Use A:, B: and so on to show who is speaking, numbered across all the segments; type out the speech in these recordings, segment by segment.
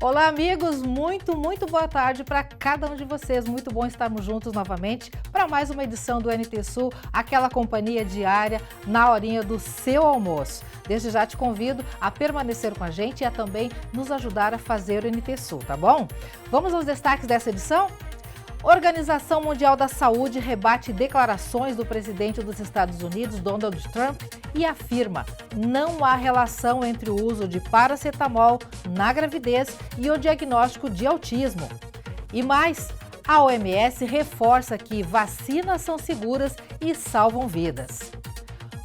A: Olá, amigos! Muito boa tarde para cada um de vocês. Muito bom estarmos juntos novamente para mais uma edição do NT Sul, aquela companhia diária na horinha do seu almoço. Desde já te convido a permanecer com a gente e a também nos ajudar a fazer o NT Sul, tá bom? Vamos aos destaques dessa edição? Organização Mundial da Saúde rebate declarações do presidente dos Estados Unidos, Donald Trump, e afirma: não há relação entre o uso de paracetamol na gravidez e o diagnóstico de autismo. E mais, a OMS reforça que vacinas são seguras e salvam vidas.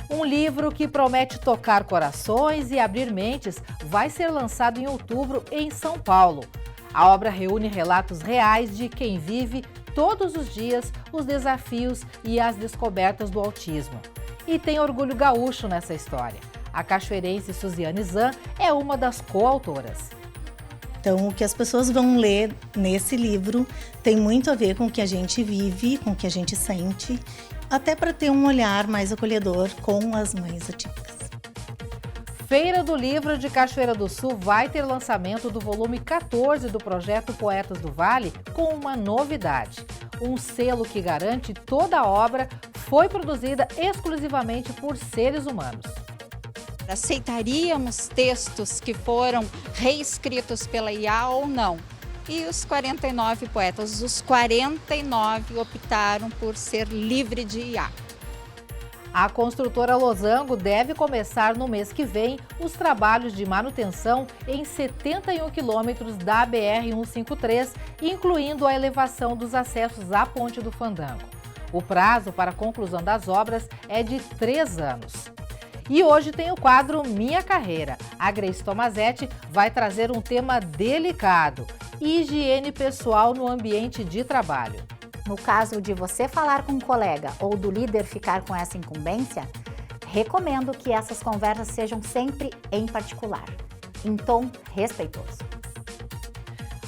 A: Um livro que promete tocar corações e abrir mentes vai ser lançado em outubro em São Paulo. A obra reúne relatos reais de quem vive todos os dias os desafios e as descobertas do autismo. E tem orgulho gaúcho nessa história. A cachoeirense Suziane Zan é uma das coautoras.
B: Então, o que as pessoas vão ler nesse livro tem muito a ver com o que a gente vive, com o que a gente sente, até para ter um olhar mais acolhedor com as mães atípicas.
A: Feira do Livro de Cachoeira do Sul vai ter lançamento do volume 14 do projeto Poetas do Vale com uma novidade. Um selo que garante toda a obra foi produzida exclusivamente por seres humanos.
C: Aceitaríamos textos que foram reescritos pela IA ou não? E os 49 poetas, os 49 optaram por ser livre de IA.
A: A construtora Losango deve começar no mês que vem os trabalhos de manutenção em 71 quilômetros da BR-153, incluindo a elevação dos acessos à Ponte do Fandango. O prazo para a conclusão das obras é de 3 anos. E hoje tem o quadro Minha Carreira. A Grace Tomazetti vai trazer um tema delicado: higiene pessoal no ambiente de trabalho.
D: No caso de você falar com um colega ou do líder ficar com essa incumbência, recomendo que essas conversas sejam sempre em particular, em tom respeitoso.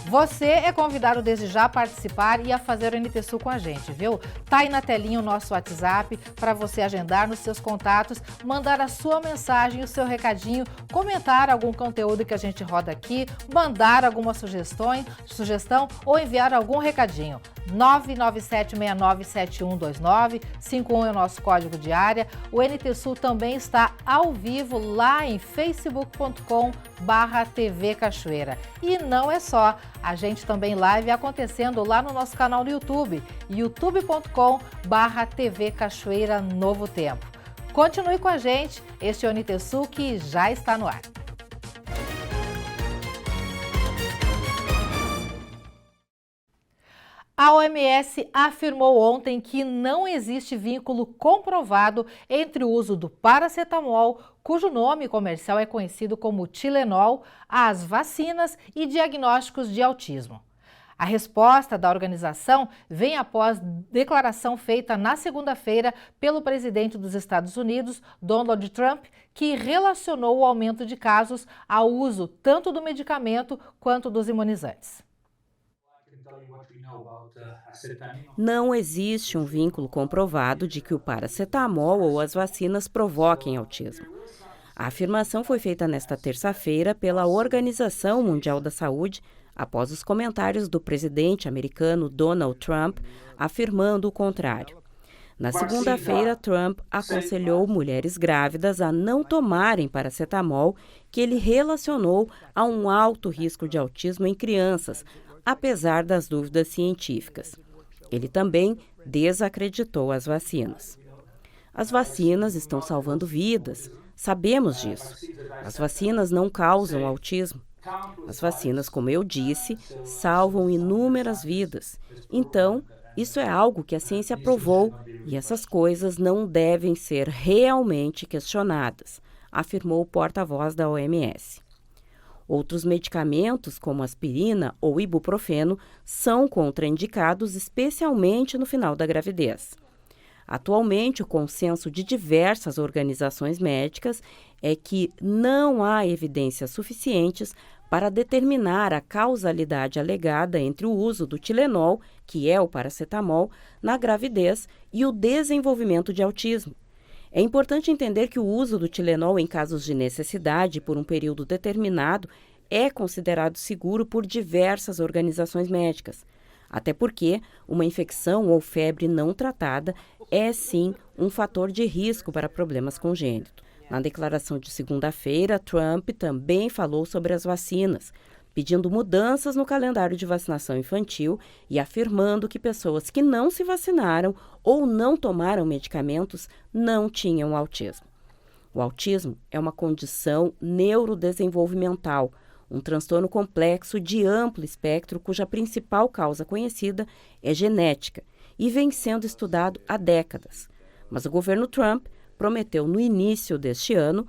A: Você é convidado desde já a participar e a fazer o NT Sul com a gente, viu? Tá aí na telinha o nosso WhatsApp para você agendar nos seus contatos, mandar a sua mensagem, o seu recadinho, comentar algum conteúdo que a gente roda aqui, mandar alguma sugestão ou enviar algum recadinho. 997697129, 51 é o nosso código de área. O NT Sul também está ao vivo lá em facebook.com/TV Cachoeira. E não é só, a gente também live acontecendo lá no nosso canal no YouTube, youtube.com/TV Cachoeira Novo Tempo. Continue com a gente, este é o NT Sul que já está no ar. A OMS afirmou ontem que não existe vínculo comprovado entre o uso do paracetamol, cujo nome comercial é conhecido como Tilenol, as vacinas e diagnósticos de autismo. A resposta da organização vem após declaração feita na segunda-feira pelo presidente dos Estados Unidos, Donald Trump, que relacionou o aumento de casos ao uso tanto do medicamento quanto dos imunizantes.
E: Não existe um vínculo comprovado de que o paracetamol ou as vacinas provoquem autismo. A afirmação foi feita nesta terça-feira pela Organização Mundial da Saúde, após os comentários do presidente americano Donald Trump, afirmando o contrário. Na segunda-feira, Trump aconselhou mulheres grávidas a não tomarem paracetamol, que ele relacionou a um alto risco de autismo em crianças, apesar das dúvidas científicas. Ele também desacreditou as vacinas. As vacinas estão salvando vidas, sabemos disso. As vacinas não causam autismo. As vacinas, como eu disse, salvam inúmeras vidas. Então, isso é algo que a ciência provou e essas coisas não devem ser realmente questionadas, afirmou o porta-voz da OMS. Outros medicamentos, como aspirina ou ibuprofeno, são contraindicados especialmente no final da gravidez. Atualmente, o consenso de diversas organizações médicas é que não há evidências suficientes para determinar a causalidade alegada entre o uso do Tilenol, que é o paracetamol, na gravidez e o desenvolvimento de autismo. É importante entender que o uso do Tilenol em casos de necessidade por um período determinado é considerado seguro por diversas organizações médicas. Até porque uma infecção ou febre não tratada é, sim, um fator de risco para problemas congênitos. Na declaração de segunda-feira, Trump também falou sobre as vacinas, pedindo mudanças no calendário de vacinação infantil e afirmando que pessoas que não se vacinaram ou não tomaram medicamentos não tinham autismo. O autismo é uma condição neurodesenvolvimental, um transtorno complexo de amplo espectro cuja principal causa conhecida é genética e vem sendo estudado há décadas. Mas o governo Trump prometeu no início deste ano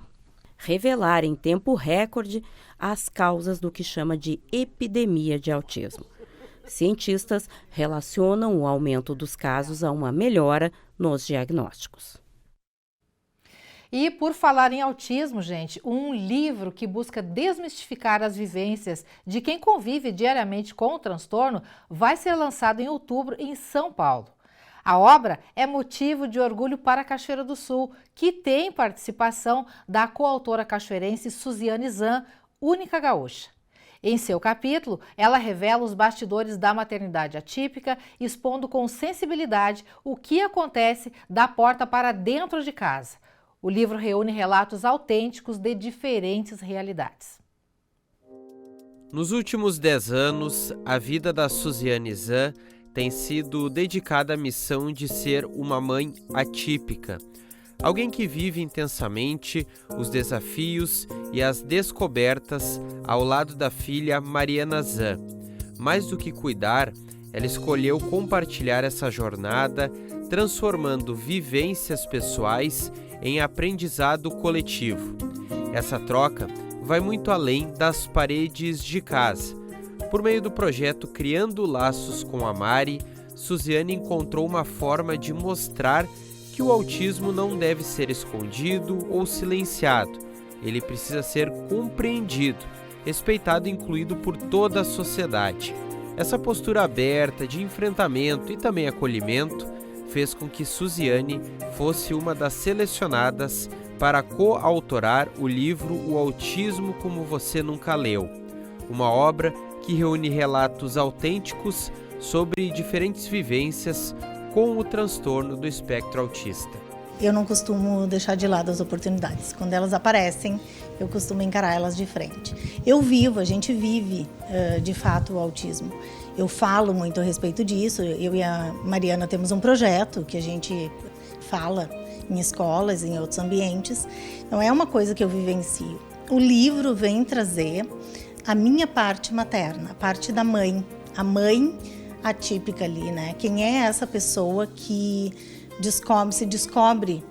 E: revelar em tempo recorde as causas do que chama de epidemia de autismo. Cientistas relacionam o aumento dos casos a uma melhora nos diagnósticos.
A: E por falar em autismo, gente, um livro que busca desmistificar as vivências de quem convive diariamente com o transtorno vai ser lançado em outubro em São Paulo. A obra é motivo de orgulho para a Cachoeira do Sul, que tem participação da coautora cachoeirense Suziane Zan, única gaúcha. Em seu capítulo, ela revela os bastidores da maternidade atípica, expondo com sensibilidade o que acontece da porta para dentro de casa. O livro reúne relatos autênticos de diferentes realidades.
F: Nos últimos 10 anos, a vida da Suziane Zan tem sido dedicada à missão de ser uma mãe atípica. Alguém que vive intensamente os desafios e as descobertas ao lado da filha Mariana Zan. Mais do que cuidar, ela escolheu compartilhar essa jornada, transformando vivências pessoais em aprendizado coletivo. Essa troca vai muito além das paredes de casa. Por meio do projeto Criando Laços com a Mari, Suziane encontrou uma forma de mostrar que o autismo não deve ser escondido ou silenciado. Ele precisa ser compreendido, respeitado e incluído por toda a sociedade. Essa postura aberta de enfrentamento e também acolhimento fez com que Suziane fosse uma das selecionadas para coautorar o livro O Autismo Como Você Nunca Leu, uma obra que reúne relatos autênticos sobre diferentes vivências com o transtorno do espectro autista.
B: Eu não costumo deixar de lado as oportunidades. Quando elas aparecem, eu costumo encarar elas de frente. A gente vive, de fato, o autismo. Eu falo muito a respeito disso. Eu e a Mariana temos um projeto que a gente fala em escolas, em outros ambientes. Não é uma coisa que eu vivencio. O livro vem trazer a minha parte materna, a parte da mãe. A mãe atípica ali, né? Quem é essa pessoa que se descobre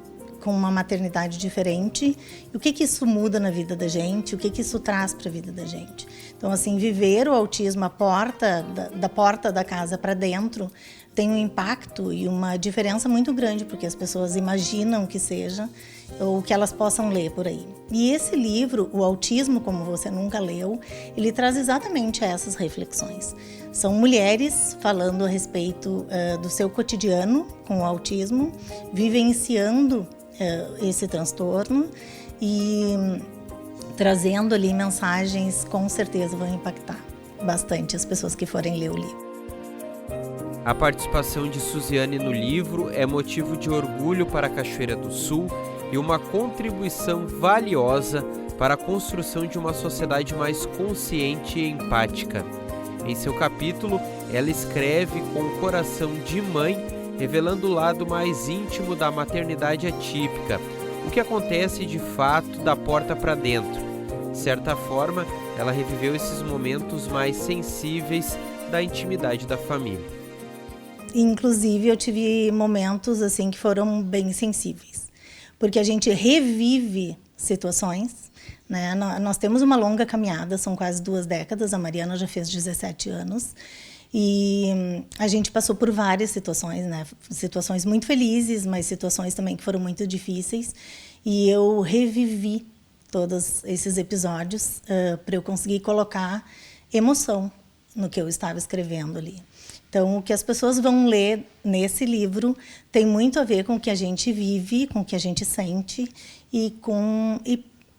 B: com uma maternidade diferente, e o que isso muda na vida da gente, o que isso traz para a vida da gente. Então, assim, viver o autismo da porta da casa para dentro tem um impacto e uma diferença muito grande, porque as pessoas imaginam que seja, ou que elas possam ler por aí. E esse livro, O Autismo Como Você Nunca Leu, ele traz exatamente essas reflexões. São mulheres falando a respeito do seu cotidiano com o autismo, vivenciando esse transtorno e trazendo ali mensagens, com certeza vão impactar bastante as pessoas que forem ler o livro.
F: A participação de Suziane no livro é motivo de orgulho para a Cachoeira do Sul e uma contribuição valiosa para a construção de uma sociedade mais consciente e empática. Em seu capítulo, ela escreve com o coração de mãe, revelando o lado mais íntimo da maternidade atípica, o que acontece de fato da porta para dentro. De certa forma, ela reviveu esses momentos mais sensíveis da intimidade da família.
B: Inclusive, eu tive momentos assim que foram bem sensíveis, porque a gente revive situações, né? Nós temos uma longa caminhada, são quase 2 décadas, a Mariana já fez 17 anos, e a gente passou por várias situações, né? Situações muito felizes, mas situações também que foram muito difíceis, e eu revivi todos esses episódios para eu conseguir colocar emoção no que eu estava escrevendo ali. Então, o que as pessoas vão ler nesse livro tem muito a ver com o que a gente vive, com o que a gente sente e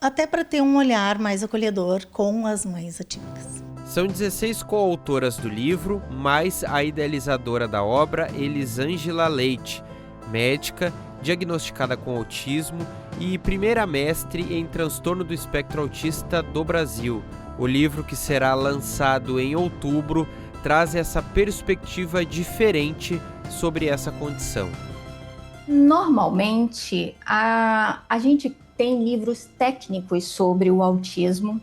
B: até para ter um olhar mais acolhedor com as mães atípicas.
F: São 16 coautoras do livro, mais a idealizadora da obra, Elisângela Leite, médica, diagnosticada com autismo e primeira mestre em transtorno do espectro autista do Brasil. O livro, que será lançado em outubro, traz essa perspectiva diferente sobre essa condição.
G: Normalmente, a gente tem livros técnicos sobre o autismo,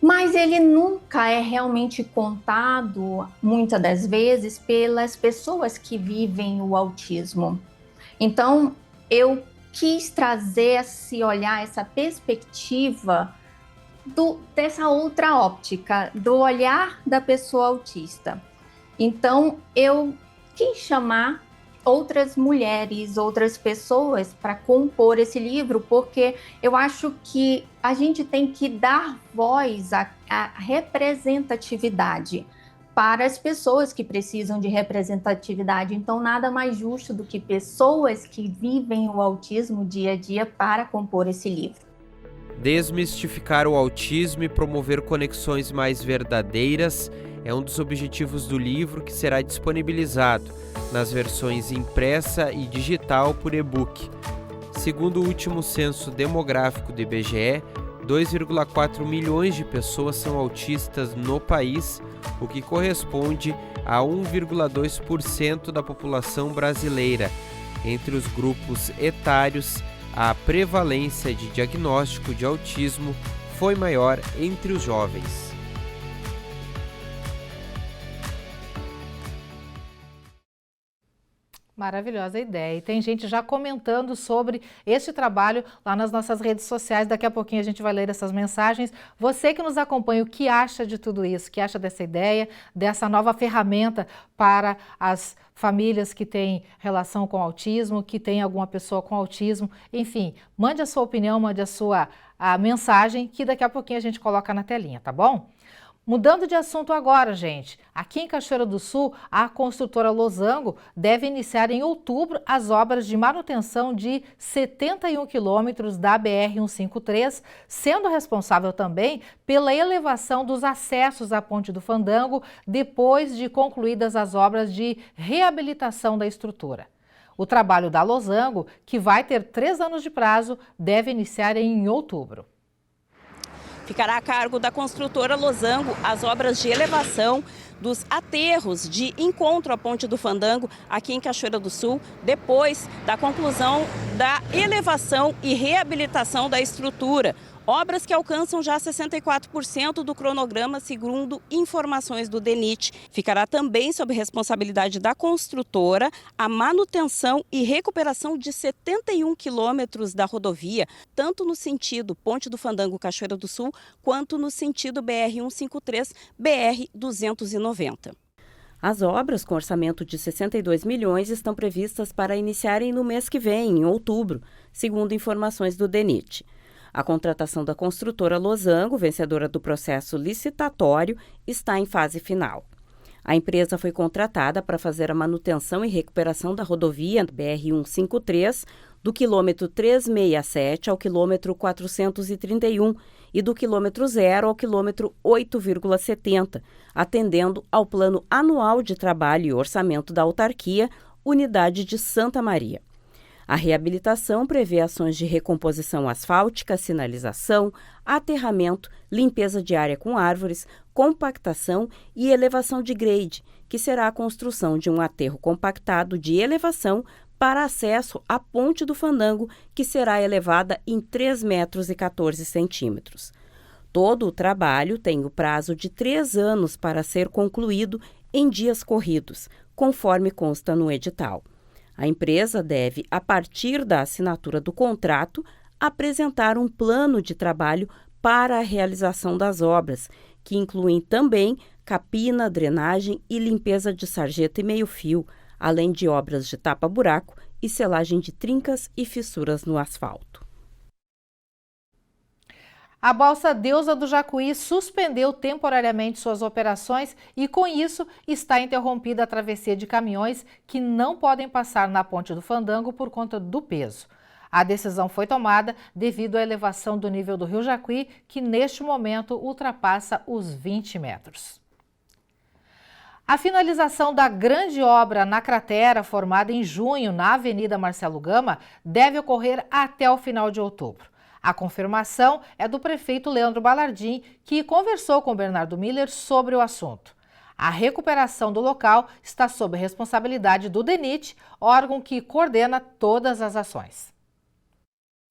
G: mas ele nunca é realmente contado, muitas das vezes, pelas pessoas que vivem o autismo. Então, eu quis trazer esse olhar, essa perspectiva dessa outra óptica, do olhar da pessoa autista. Então, eu quis chamar outras mulheres, outras pessoas para compor esse livro, porque eu acho que a gente tem que dar voz à representatividade para as pessoas que precisam de representatividade. Então, nada mais justo do que pessoas que vivem o autismo dia a dia para compor esse livro.
F: Desmistificar o autismo e promover conexões mais verdadeiras é um dos objetivos do livro, que será disponibilizado nas versões impressa e digital por e-book. Segundo o último censo demográfico do IBGE, 2,4 milhões de pessoas são autistas no país, o que corresponde a 1,2% da população brasileira. Entre os grupos etários, a prevalência de diagnóstico de autismo foi maior entre os jovens.
A: Maravilhosa ideia. E tem gente já comentando sobre este trabalho lá nas nossas redes sociais. Daqui a pouquinho a gente vai ler essas mensagens. Você que nos acompanha, o que acha de tudo isso? O que acha dessa ideia, dessa nova ferramenta para as famílias que têm relação com autismo, que tem alguma pessoa com autismo? Enfim, mande a sua opinião, mande a mensagem, que daqui a pouquinho a gente coloca na telinha, tá bom? Mudando de assunto agora, gente. Aqui em Cachoeira do Sul, a construtora Losango deve iniciar em outubro as obras de manutenção de 71 quilômetros da BR-153, sendo responsável também pela elevação dos acessos à Ponte do Fandango, depois de concluídas as obras de reabilitação da estrutura. O trabalho da Losango, que vai ter 3 anos de prazo, deve iniciar em outubro.
E: Ficará a cargo da construtora Losango as obras de elevação dos aterros de encontro à Ponte do Fandango aqui em Cachoeira do Sul, depois da conclusão da elevação e reabilitação da estrutura. Obras que alcançam já 64% do cronograma, segundo informações do DENIT. Ficará também sob responsabilidade da construtora a manutenção e recuperação de 71 quilômetros da rodovia, tanto no sentido Ponte do Fandango Cachoeira do Sul, quanto no sentido BR-153, BR-290. As obras, com orçamento de 62 milhões, estão previstas para iniciarem no mês que vem, em outubro, segundo informações do DENIT. A contratação da construtora Losango, vencedora do processo licitatório, está em fase final. A empresa foi contratada para fazer a manutenção e recuperação da rodovia BR-153, do quilômetro 367 ao quilômetro 431 e do quilômetro 0 ao quilômetro 8,70, atendendo ao Plano Anual de Trabalho e Orçamento da Autarquia, Unidade de Santa Maria. A reabilitação prevê ações de recomposição asfáltica, sinalização, aterramento, limpeza de área com árvores, compactação e elevação de grade, que será a construção de um aterro compactado de elevação para acesso à Ponte do Fandango, que será elevada em 3,14 metros. Todo o trabalho tem o prazo de 3 anos para ser concluído em dias corridos, conforme consta no edital. A empresa deve, a partir da assinatura do contrato, apresentar um plano de trabalho para a realização das obras, que incluem também capina, drenagem e limpeza de sarjeta e meio-fio, além de obras de tapa-buraco e selagem de trincas e fissuras no asfalto.
A: A Balsa Deusa do Jacuí suspendeu temporariamente suas operações e, com isso, está interrompida a travessia de caminhões que não podem passar na Ponte do Fandango por conta do peso. A decisão foi tomada devido à elevação do nível do Rio Jacuí, que neste momento ultrapassa os 20 metros. A finalização da grande obra na cratera, formada em junho na Avenida Marcelo Gama, deve ocorrer até o final de outubro. A confirmação é do prefeito Leandro Balardim, que conversou com Bernardo Miller sobre o assunto. A recuperação do local está sob responsabilidade do DENIT, órgão que coordena todas as ações.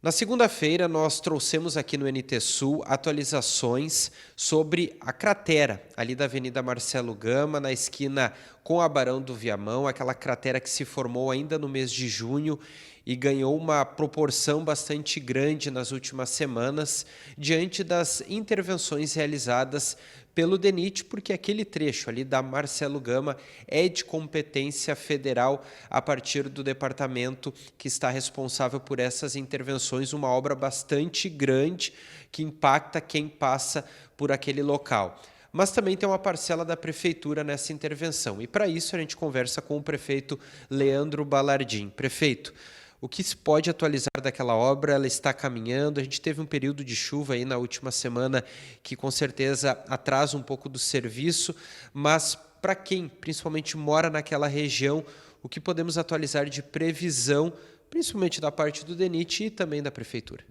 F: Na segunda-feira, nós trouxemos aqui no NT Sul atualizações sobre a cratera ali da Avenida Marcelo Gama, na esquina com a Barão do Viamão, aquela cratera que se formou ainda no mês de junho e ganhou uma proporção bastante grande nas últimas semanas, diante das intervenções realizadas pelo DENIT, porque aquele trecho ali da Marcelo Gama é de competência federal a partir do departamento que está responsável por essas intervenções, uma obra bastante grande que impacta quem passa por aquele local. Mas também tem uma parcela da prefeitura nessa intervenção. E para isso a gente conversa com o prefeito Leandro Balardim. Prefeito, o que se pode atualizar daquela obra? Ela está caminhando, a gente teve um período de chuva aí na última semana que com certeza atrasa um pouco do serviço, mas para quem principalmente mora naquela região, o que podemos atualizar de previsão, principalmente da parte do DENIT e também da Prefeitura?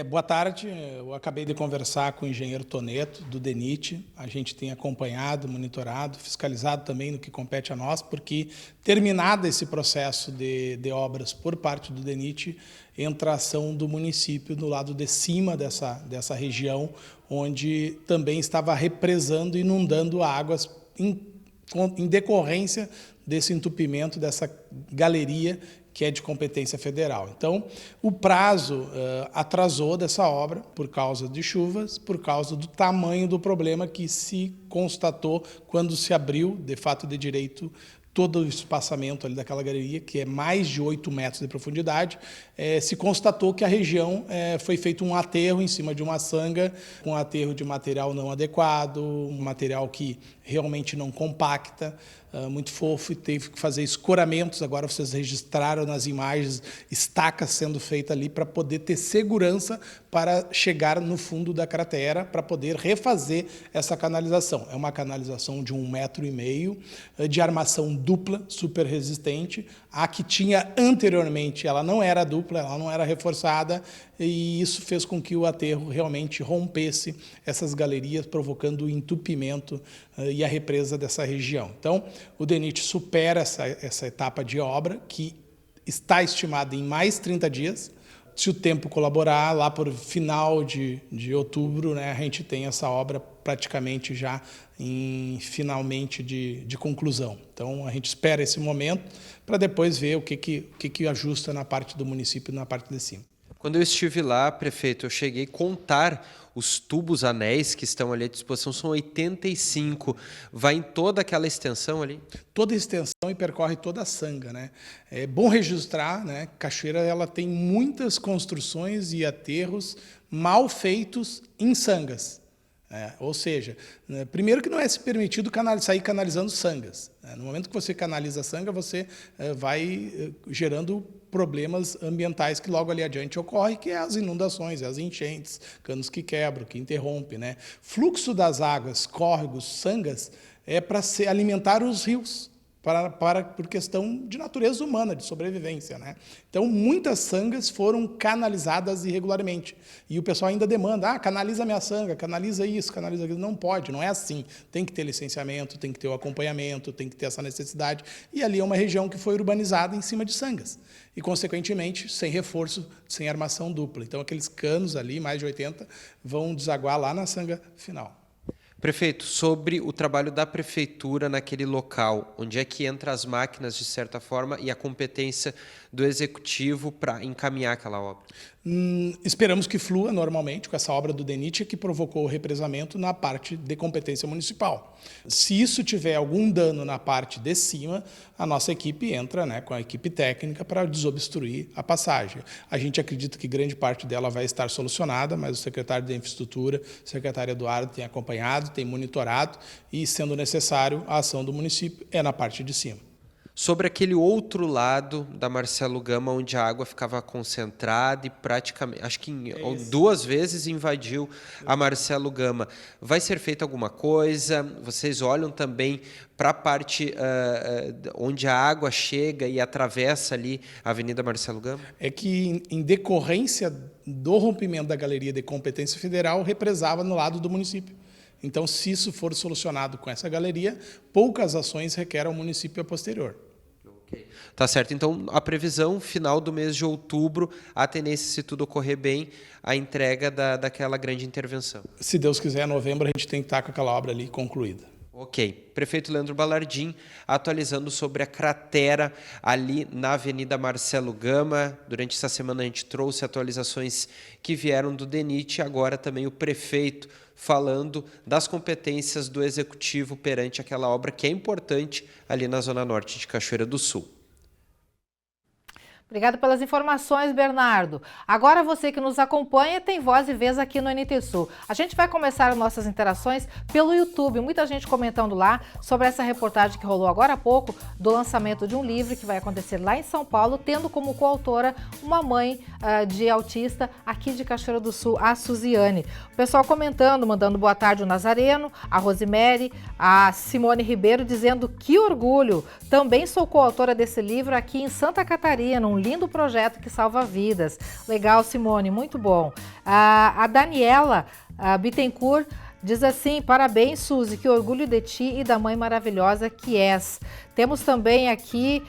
H: Boa tarde, eu acabei de conversar com o engenheiro Toneto, do DENIT. A gente tem acompanhado, monitorado, fiscalizado também no que compete a nós, porque terminado esse processo de obras por parte do DENIT, entra a ação do município no lado de cima dessa região, onde também estava represando e inundando águas em decorrência desse entupimento, dessa galeria que é de competência federal. Então, o prazo atrasou dessa obra por causa de chuvas, por causa do tamanho do problema que se constatou quando se abriu, de fato de direito, todo o espaçamento ali daquela galeria, que é mais de 8 metros de profundidade. Se constatou que a região foi feito um aterro em cima de uma sanga, um aterro de material não adequado, um material que realmente não compacta, muito fofo, e teve que fazer escoramentos. Agora vocês registraram nas imagens estacas sendo feitas ali para poder ter segurança para chegar no fundo da cratera, para poder refazer essa canalização. É uma canalização de 1,5 metro, de armação dupla, super resistente. A que tinha anteriormente, ela não era dupla, ela não era reforçada, e isso fez com que o aterro realmente rompesse essas galerias, provocando o entupimento e a represa dessa região. Então, o DENIT supera essa etapa de obra, que está estimada em mais 30 dias. Se o tempo colaborar, lá por final de outubro, né, a gente tem essa obra praticamente já finalmente de conclusão. Então, a gente espera esse momento para depois ver o que ajusta na parte do município e na parte de cima.
F: Quando eu estive lá, prefeito, eu cheguei a contar os tubos anéis que estão ali à disposição, são 85. Vai em toda aquela extensão ali?
H: Toda a extensão e percorre toda a sanga, né? É bom registrar, né? Cachoeira, ela tem muitas construções e aterros mal feitos em sangas. Ou seja, primeiro que não é se permitido sair canalizando sangas. No momento que você canaliza a sanga, você vai gerando problemas ambientais que logo ali adiante ocorrem, que é as inundações, as enchentes, canos que quebram, que interrompem, né? Fluxo das águas, córregos, sangas, é para alimentar os rios, por questão de natureza humana, de sobrevivência, né? Então, muitas sangas foram canalizadas irregularmente. E o pessoal ainda demanda, canaliza minha sanga, canaliza isso, canaliza aquilo. Não pode, não é assim. Tem que ter licenciamento, tem que ter o acompanhamento, tem que ter essa necessidade. E ali é uma região que foi urbanizada em cima de sangas. E, consequentemente, sem reforço, sem armação dupla. Então, aqueles canos ali, mais de 80, vão desaguar lá na sanga final.
F: Prefeito, sobre o trabalho da prefeitura naquele local, onde é que entra as máquinas, de certa forma, e a competência do executivo para encaminhar aquela obra?
H: Esperamos que flua normalmente com essa obra do DENIT, que provocou o represamento na parte de competência municipal. Se isso tiver algum dano na parte de cima, a nossa equipe entra, né, com a equipe técnica para desobstruir a passagem. A gente acredita que grande parte dela vai estar solucionada, mas o secretário de Infraestrutura, o secretário Eduardo, tem acompanhado, tem monitorado e, sendo necessário, a ação do município é na parte de cima.
F: sobre aquele outro lado da Marcelo Gama, onde a água ficava concentrada e praticamente, acho que 2 vezes invadiu a Marcelo Gama. Vai ser feita alguma coisa? Vocês olham também para a parte onde a água chega e atravessa ali a Avenida Marcelo Gama?
H: É que, em decorrência do rompimento da galeria de competência federal, represava no lado do município. Então, se isso for solucionado com essa galeria, poucas ações requerem ao município a posterior.
F: Okay. Tá certo. Então, a previsão final do mês de outubro, a tendência, se tudo ocorrer bem, a entrega daquela grande intervenção.
H: Se Deus quiser, em novembro, a gente tem que estar com aquela obra ali concluída.
F: Ok. Prefeito Leandro Balardim, atualizando sobre a cratera ali na Avenida Marcelo Gama. Durante essa semana a gente trouxe atualizações que vieram do DENIT, agora também o prefeito falando das competências do Executivo perante aquela obra que é importante ali na Zona Norte de Cachoeira do Sul.
A: Obrigada pelas informações, Bernardo. Agora você que nos acompanha tem voz e vez aqui no NT Sul. A gente vai começar as nossas interações pelo YouTube. Muita gente comentando lá sobre essa reportagem que rolou agora há pouco do lançamento de um livro que vai acontecer lá em São Paulo, tendo como coautora uma mãe de autista aqui de Cachoeira do Sul, a Suziane. O pessoal comentando, mandando boa tarde o Nazareno, a Rosemary, a Simone Ribeiro dizendo que orgulho. Também sou coautora desse livro aqui em Santa Catarina, um lindo projeto que salva vidas. Legal, Simone, muito bom. A Daniela Bittencourt diz assim: parabéns, Suzy, que orgulho de ti e da mãe maravilhosa que és. Temos também aqui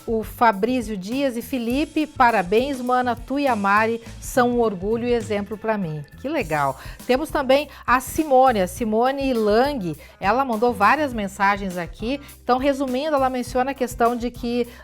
A: o Fabrício Dias e Felipe. Parabéns, mana, tu e a Mari são um orgulho e exemplo para mim. Que legal. Temos também a Simone Lang. Ela mandou várias mensagens aqui. Então, resumindo, ela menciona a questão de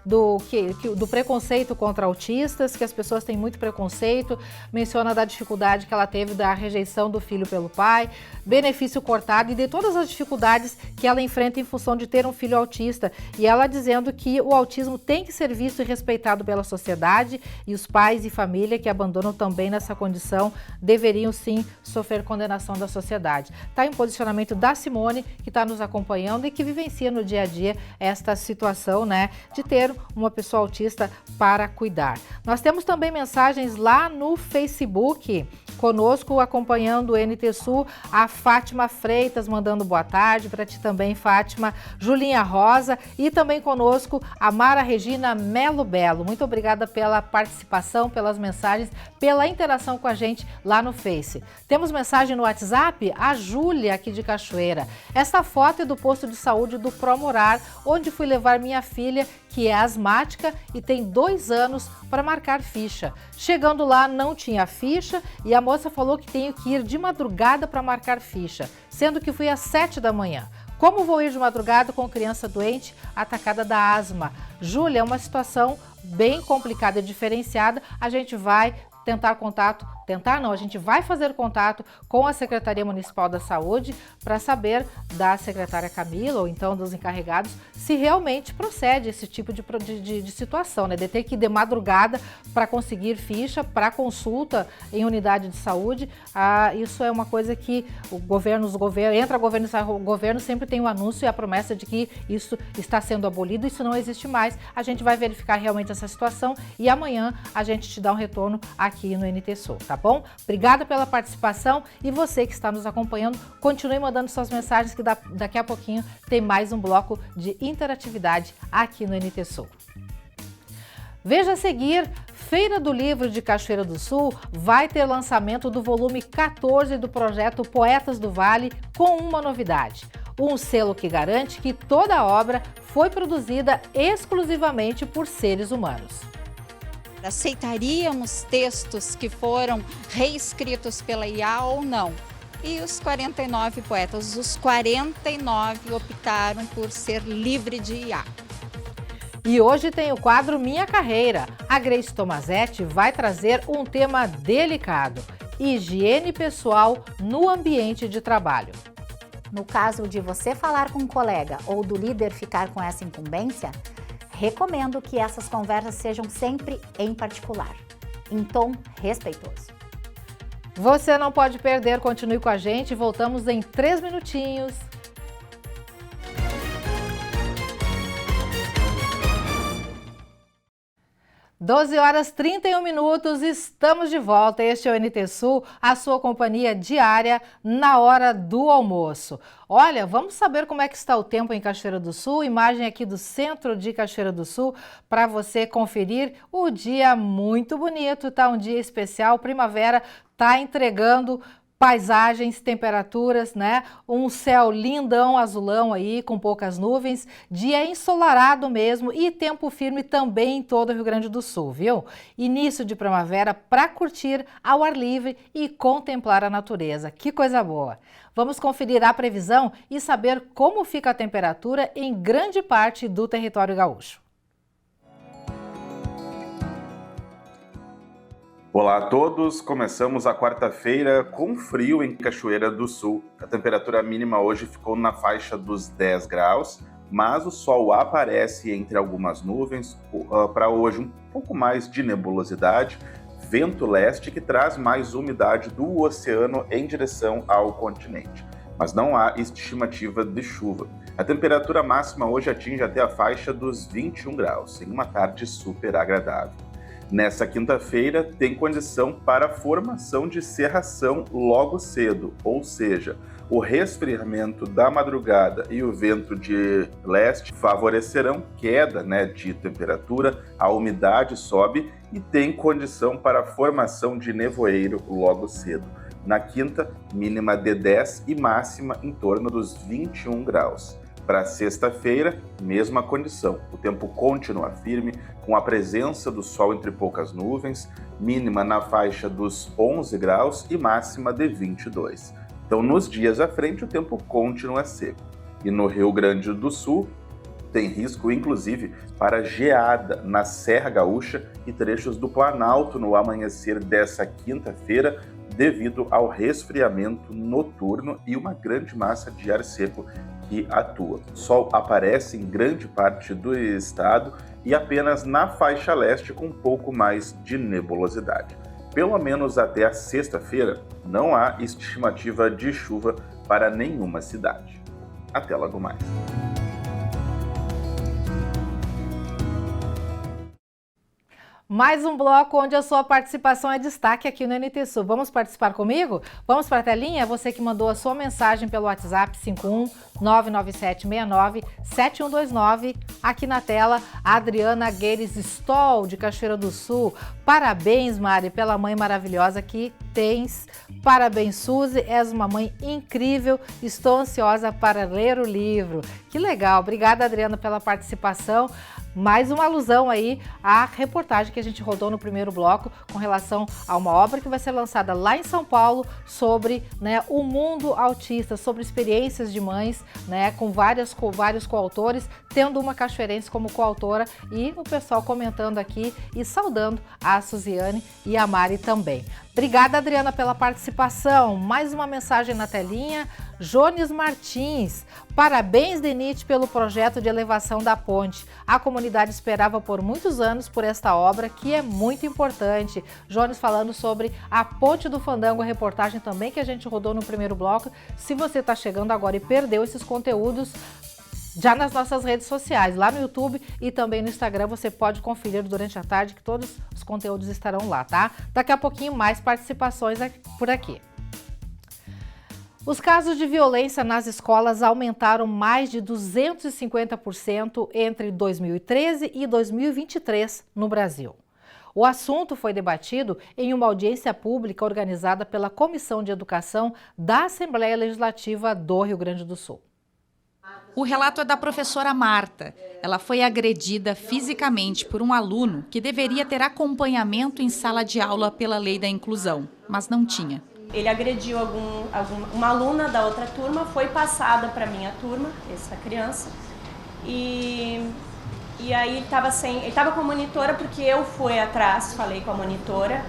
A: do preconceito contra autistas, que as pessoas têm muito preconceito. Menciona da dificuldade que ela teve da rejeição do filho pelo pai, benefício cortado e de todas as dificuldades que ela enfrenta em função de ter um filho autista, e ela dizendo que o autismo tem que ser visto e respeitado pela sociedade, e os pais e família que abandonam também nessa condição deveriam sim sofrer condenação da sociedade. Está em posicionamento da Simone, que está nos acompanhando e que vivencia no dia a dia esta situação, né, de ter uma pessoa autista para cuidar. Nós temos também mensagens lá no Facebook, conosco acompanhando o NT Sul, a Fátima Freitas mandando boa tarde para ti também, Fátima, Julinha Rosa, e também conosco a Mara Regina Melo Belo. Muito obrigada pela participação, pelas mensagens, pela interação com a gente lá no Face. Temos mensagem no WhatsApp? A Júlia, aqui de Cachoeira. Essa foto é do posto de saúde do Promorar, onde fui levar minha filha, que é asmática e tem 2 anos, para marcar ficha. Chegando lá, não tinha ficha e a moça falou que tenho que ir de madrugada para marcar ficha, sendo que fui às 7 da manhã. Como vou ir de madrugada com criança doente atacada da asma? Júlia, é uma situação bem complicada e diferenciada. A gente vai a gente vai fazer contato com a Secretaria Municipal da Saúde para saber da secretária Camila ou então dos encarregados se realmente procede esse tipo de situação, né? De ter que ir de madrugada para conseguir ficha, para consulta em unidade de saúde. Isso é uma coisa que entra governo e sai governo, sempre tem um anúncio e a promessa de que isso está sendo abolido, isso não existe mais. A gente vai verificar realmente essa situação e amanhã a gente te dá um retorno aqui no NT Sul, tá bom? Obrigada pela participação e você que está nos acompanhando, continue mandando suas mensagens que daqui a pouquinho tem mais um bloco de interatividade aqui no NT Sul. Veja a seguir, Feira do Livro de Cachoeira do Sul vai ter lançamento do volume 14 do projeto Poetas do Vale com uma novidade. Um selo que garante que toda a obra foi produzida exclusivamente por seres humanos.
C: Aceitaríamos textos que foram reescritos pela IA ou não? E os 49 poetas, os 49 optaram por ser livre de IA.
A: E hoje tem o quadro Minha Carreira. A Grace Tomazetti vai trazer um tema delicado: higiene pessoal no ambiente de trabalho.
D: No caso de você falar com um colega ou do líder ficar com essa incumbência, recomendo que essas conversas sejam sempre em particular, em tom respeitoso.
A: Você não pode perder, continue com a gente, voltamos em 3 minutinhos. 12 horas 31 minutos, estamos de volta. Este é o NT Sul, a sua companhia diária na hora do almoço. Olha, vamos saber como é que está o tempo em Cachoeira do Sul. Imagem aqui do centro de Cachoeira do Sul para você conferir o dia muito bonito, tá? Um dia especial, primavera tá entregando paisagens, temperaturas, né? Um céu lindão, azulão aí, com poucas nuvens, dia ensolarado mesmo e tempo firme também em todo o Rio Grande do Sul, viu? Início de primavera para curtir ao ar livre e contemplar a natureza. Que coisa boa! Vamos conferir a previsão e saber como fica a temperatura em grande parte do território gaúcho.
I: Olá a todos, começamos a quarta-feira com frio em Cachoeira do Sul. A temperatura mínima hoje ficou na faixa dos 10 graus, mas o sol aparece entre algumas nuvens. Para hoje um pouco mais de nebulosidade, vento leste que traz mais umidade do oceano em direção ao continente. Mas não há estimativa de chuva. A temperatura máxima hoje atinge até a faixa dos 21 graus, em uma tarde super agradável. Nessa quinta-feira, tem condição para formação de cerração logo cedo, ou seja, o resfriamento da madrugada e o vento de leste favorecerão queda de temperatura, a umidade sobe e tem condição para formação de nevoeiro logo cedo. Na quinta, mínima de 10 e máxima em torno dos 21 graus. Para sexta-feira, mesma condição. O tempo continua firme, com a presença do sol entre poucas nuvens, mínima na faixa dos 11 graus e máxima de 22. Então, nos dias à frente, o tempo continua seco. E no Rio Grande do Sul, tem risco, inclusive, para geada na Serra Gaúcha e trechos do Planalto no amanhecer dessa quinta-feira, devido ao resfriamento noturno e uma grande massa de ar seco que atua. O sol aparece em grande parte do estado e apenas na faixa leste com um pouco mais de nebulosidade. Pelo menos até a sexta-feira, não há estimativa de chuva para nenhuma cidade. Até logo mais.
A: Mais um bloco onde a sua participação é destaque aqui no NT Sul. Vamos participar comigo? Vamos para a telinha? Você que mandou a sua mensagem pelo WhatsApp 51997697129. Aqui na tela, a Adriana Gueires Stoll, de Cachoeira do Sul. Parabéns, Mari, pela mãe maravilhosa que tens. Parabéns, Suzy, és uma mãe incrível. Estou ansiosa para ler o livro. Que legal. Obrigada, Adriana, pela participação. Mais uma alusão aí à reportagem que a gente rodou no primeiro bloco com relação a uma obra que vai ser lançada lá em São Paulo sobre o mundo autista, sobre experiências de mães, com vários coautores, tendo uma cachoeirense como coautora e o pessoal comentando aqui e saudando a Suziane e a Mari também. Obrigada, Adriana, pela participação. Mais uma mensagem na telinha. Jones Martins. Parabéns, DENIT, pelo projeto de elevação da ponte. A comunidade esperava por muitos anos por esta obra, que é muito importante. Jones falando sobre a Ponte do Fandango, a reportagem também que a gente rodou no primeiro bloco. Se você está chegando agora e perdeu esses conteúdos, já nas nossas redes sociais, lá no YouTube e também no Instagram, você pode conferir durante a tarde que todos os conteúdos estarão lá, tá? Daqui a pouquinho mais participações por aqui. Os casos de violência nas escolas aumentaram mais de 250% entre 2013 e 2023 no Brasil. O assunto foi debatido em uma audiência pública organizada pela Comissão de Educação da Assembleia Legislativa do Rio Grande do Sul.
J: O relato é da professora Marta. Ela foi agredida fisicamente por um aluno que deveria ter acompanhamento em sala de aula pela lei da inclusão, mas não tinha.
K: Ele agrediu uma aluna da outra turma, foi passada para a minha turma, essa criança, e aí ele estava com a monitora porque eu fui atrás, falei com a monitora,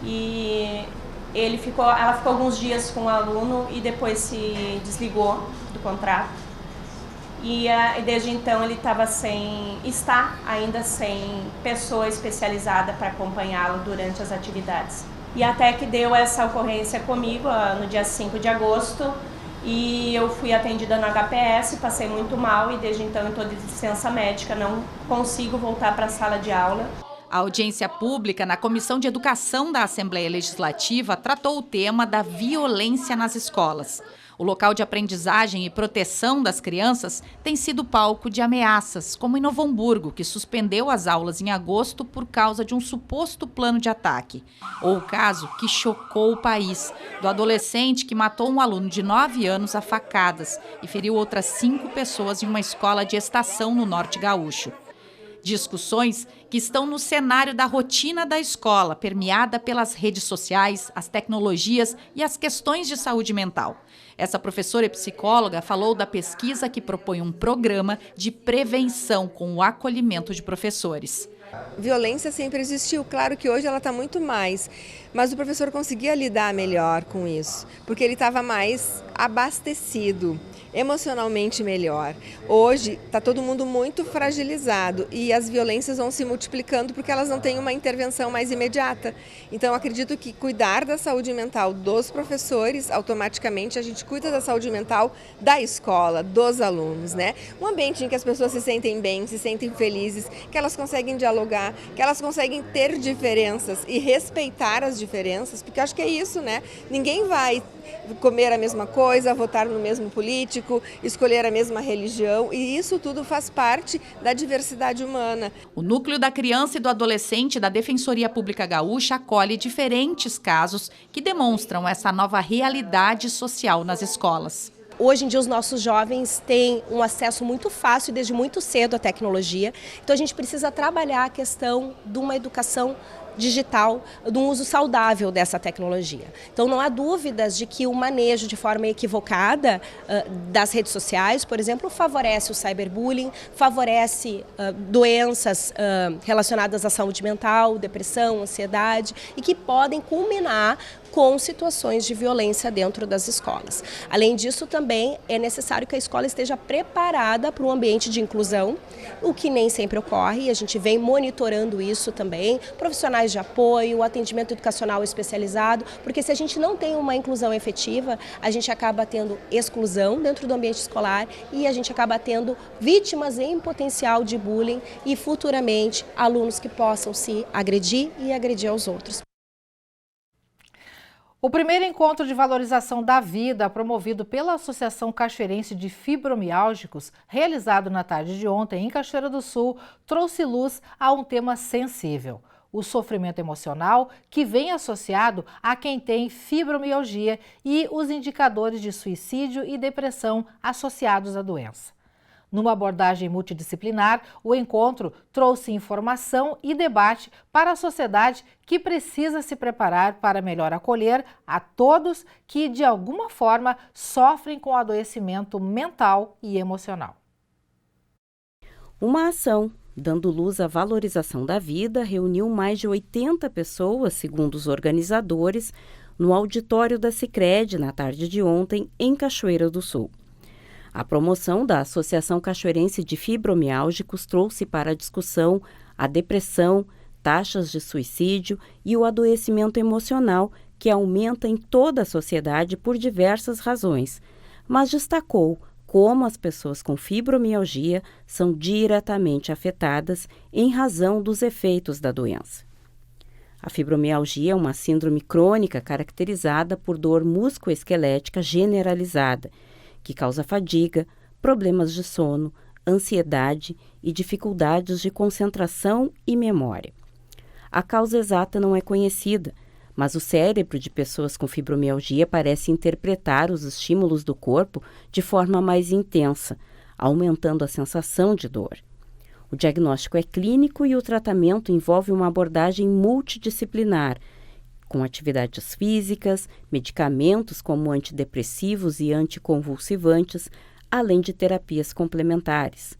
K: e ela ficou alguns dias com o aluno e depois se desligou do contrato. E desde então ele está ainda sem pessoa especializada para acompanhá-lo durante as atividades. E até que deu essa ocorrência comigo no dia 5 de agosto e eu fui atendida no HPS, passei muito mal e desde então eu estou de licença médica, não consigo voltar para a sala de aula.
J: A audiência pública na Comissão de Educação da Assembleia Legislativa tratou o tema da violência nas escolas. O local de aprendizagem e proteção das crianças tem sido palco de ameaças, como em Novo Hamburgo, que suspendeu as aulas em agosto por causa de um suposto plano de ataque. Ou o caso que chocou o país, do adolescente que matou um aluno de 9 anos a facadas e feriu outras 5 pessoas em uma escola de estação no Norte Gaúcho. Discussões que estão no cenário da rotina da escola, permeada pelas redes sociais, as tecnologias e as questões de saúde mental. Essa professora e psicóloga falou da pesquisa que propõe um programa de prevenção com o acolhimento de professores.
L: Violência sempre existiu, claro que hoje ela está muito mais, mas o professor conseguia lidar melhor com isso, porque ele estava mais abastecido, emocionalmente melhor. Hoje está todo mundo muito fragilizado e as violências vão se multiplicando porque elas não têm uma intervenção mais imediata. Então acredito que cuidar da saúde mental dos professores, automaticamente a gente cuida da saúde mental da escola, dos alunos, né? Um ambiente em que as pessoas se sentem bem, se sentem felizes, que elas conseguem dialogar, que elas conseguem ter diferenças e respeitar as diferenças, porque acho que é isso, né? Ninguém vai comer a mesma coisa, votar no mesmo político, escolher a mesma religião, e isso tudo faz parte da diversidade humana.
J: O Núcleo da Criança e do Adolescente da Defensoria Pública Gaúcha acolhe diferentes casos que demonstram essa nova realidade social nas escolas.
M: Hoje em dia os nossos jovens têm um acesso muito fácil desde muito cedo à tecnologia, então a gente precisa trabalhar a questão de uma educação digital, de um uso saudável dessa tecnologia. Então não há dúvidas de que o manejo de forma equivocada das redes sociais, por exemplo, favorece o cyberbullying, favorece doenças relacionadas à saúde mental, depressão, ansiedade, e que podem culminar com situações de violência dentro das escolas. Além disso, também é necessário que a escola esteja preparada para um ambiente de inclusão, o que nem sempre ocorre, e a gente vem monitorando isso também, profissionais de apoio, atendimento educacional especializado, porque se a gente não tem uma inclusão efetiva, a gente acaba tendo exclusão dentro do ambiente escolar e a gente acaba tendo vítimas em potencial de bullying e futuramente alunos que possam se agredir e agredir aos outros.
A: O primeiro encontro de valorização da vida, promovido pela Associação Cachoeirense de Fibromialgicos, realizado na tarde de ontem em Cachoeira do Sul, trouxe luz a um tema sensível: o sofrimento emocional que vem associado a quem tem fibromialgia e os indicadores de suicídio e depressão associados à doença. Numa abordagem multidisciplinar, o encontro trouxe informação e debate para a sociedade que precisa se preparar para melhor acolher a todos que, de alguma forma, sofrem com adoecimento mental e emocional.
E: Uma ação dando luz à valorização da vida reuniu mais de 80 pessoas, segundo os organizadores, no auditório da Sicredi na tarde de ontem, em Cachoeira do Sul. A promoção da Associação Cachoeirense de Fibromialgicos trouxe para a discussão a depressão, taxas de suicídio e o adoecimento emocional, que aumenta em toda a sociedade por diversas razões, mas destacou como as pessoas com fibromialgia são diretamente afetadas em razão dos efeitos da doença. A fibromialgia é uma síndrome crônica caracterizada por dor musculoesquelética generalizada, que causa fadiga, problemas de sono, ansiedade e dificuldades de concentração e memória. A causa exata não é conhecida, mas o cérebro de pessoas com fibromialgia parece interpretar os estímulos do corpo de forma mais intensa, aumentando a sensação de dor. O diagnóstico é clínico e o tratamento envolve uma abordagem multidisciplinar, com atividades físicas, medicamentos como antidepressivos e anticonvulsivantes, além de terapias complementares.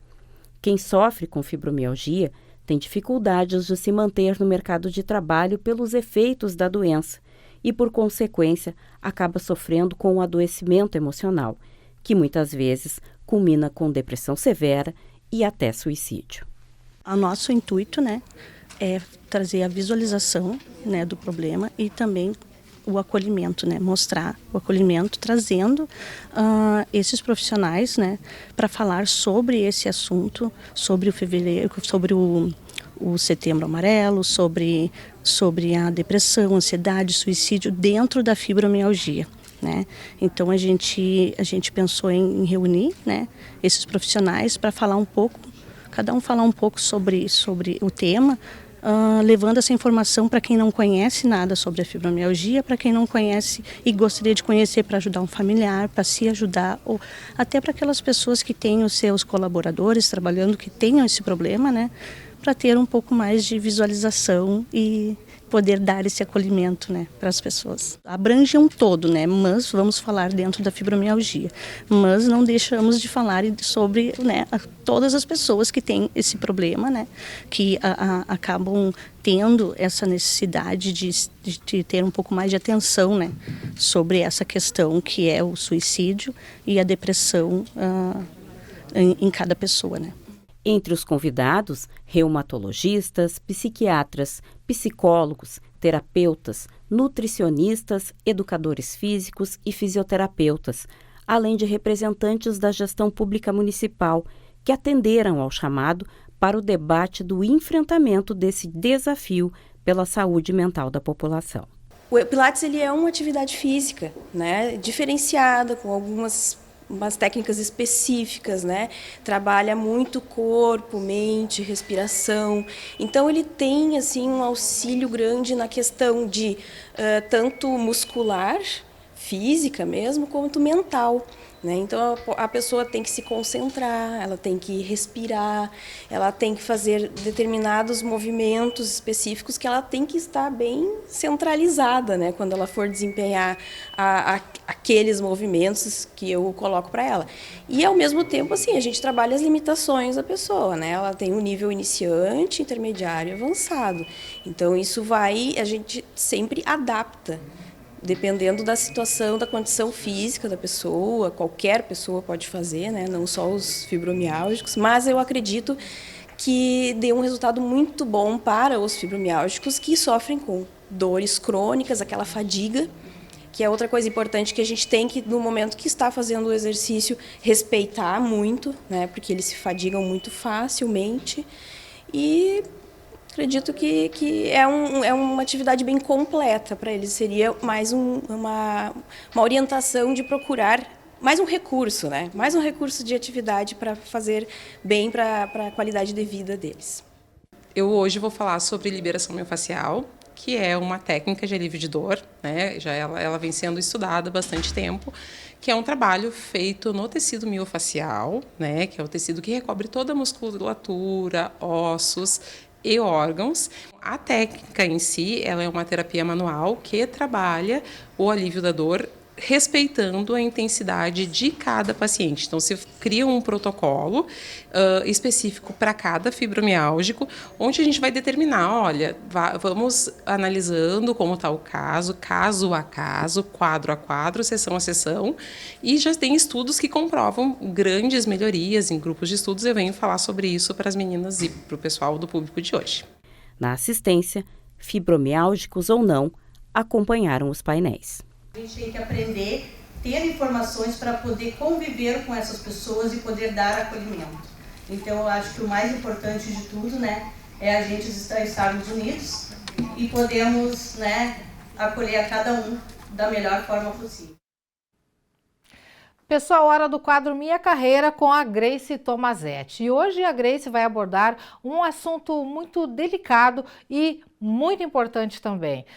E: Quem sofre com fibromialgia tem dificuldades de se manter no mercado de trabalho pelos efeitos da doença e, por consequência, acaba sofrendo com o adoecimento emocional, que muitas vezes culmina com depressão severa e até suicídio.
N: O nosso intuito, é trazer a visualização, do problema e também o acolhimento, mostrar o acolhimento, trazendo esses profissionais, para falar sobre esse assunto, sobre o fevereiro, sobre o o Setembro Amarelo, sobre a depressão, ansiedade, suicídio dentro da fibromialgia, né? Então a gente pensou em reunir, né, esses profissionais para falar um pouco, cada um falar um pouco sobre o tema, levando essa informação para quem não conhece nada sobre a fibromialgia, para quem não conhece e gostaria de conhecer para ajudar um familiar, para se ajudar, ou até para aquelas pessoas que têm os seus colaboradores trabalhando, que tenham esse problema, né, para ter um pouco mais de visualização e poder dar esse acolhimento, né, para as pessoas. Abrange um todo, né, mas vamos falar dentro da fibromialgia, mas não deixamos de falar sobre, né, todas as pessoas que têm esse problema, né, que acabam tendo essa necessidade de ter um pouco mais de atenção, né, sobre essa questão que é o suicídio e a depressão em cada pessoa, né.
E: Entre os convidados, reumatologistas, psiquiatras, psicólogos, terapeutas, nutricionistas, educadores físicos e fisioterapeutas, além de representantes da gestão pública municipal, que atenderam ao chamado para o debate do enfrentamento desse desafio pela saúde mental da população.
O: O Pilates ele é uma atividade física, né, diferenciada, com algumas técnicas específicas, né? Trabalha muito corpo, mente, respiração. Então ele tem assim um auxílio grande na questão de tanto muscular, física mesmo, quanto mental, né? Então a pessoa tem que se concentrar, ela tem que respirar, ela tem que fazer determinados movimentos específicos que ela tem que estar bem centralizada, né? Quando ela for desempenhar aqueles movimentos que eu coloco para ela. E ao mesmo tempo, assim, a gente trabalha as limitações da pessoa, né? Ela tem um nível iniciante, intermediário e avançado. Então isso a gente sempre adapta. Dependendo da situação, da condição física da pessoa, qualquer pessoa pode fazer, né? Não só os fibromiálgicos, mas eu acredito que dê um resultado muito bom para os fibromiálgicos que sofrem com dores crônicas, aquela fadiga, que é outra coisa importante que a gente tem que, no momento que está fazendo o exercício, respeitar muito, né? Porque eles se fadigam muito facilmente e acredito que é uma atividade bem completa para eles. Seria mais uma orientação de procurar mais um recurso, né? Mais um recurso de atividade para fazer bem para a qualidade de vida deles.
P: Eu hoje vou falar sobre liberação miofascial, que é uma técnica de alívio de dor, né? Já ela vem sendo estudada há bastante tempo, que é um trabalho feito no tecido miofascial, né? Que é o tecido que recobre toda a musculatura, ossos e órgãos. A técnica em si, ela é uma terapia manual que trabalha o alívio da dor respeitando a intensidade de cada paciente. Então, se cria um protocolo específico para cada fibromiálgico, onde a gente vai determinar, olha, vamos analisando como está o caso a caso, quadro a quadro, sessão a sessão, e já tem estudos que comprovam grandes melhorias em grupos de estudos. Eu venho falar sobre isso para as meninas e para o pessoal do público de hoje.
E: Na assistência, fibromiálgicos ou não, acompanharam os painéis.
Q: A gente tem que aprender, ter informações para poder conviver com essas pessoas e poder dar acolhimento. Então, eu acho que o mais importante de tudo, né, é a gente estarmos unidos e podemos, né, acolher a cada um da melhor forma possível.
A: Pessoal, hora do quadro Minha Carreira com a Grace Tomazetti. E hoje a Grace vai abordar um assunto muito delicado e muito importante também.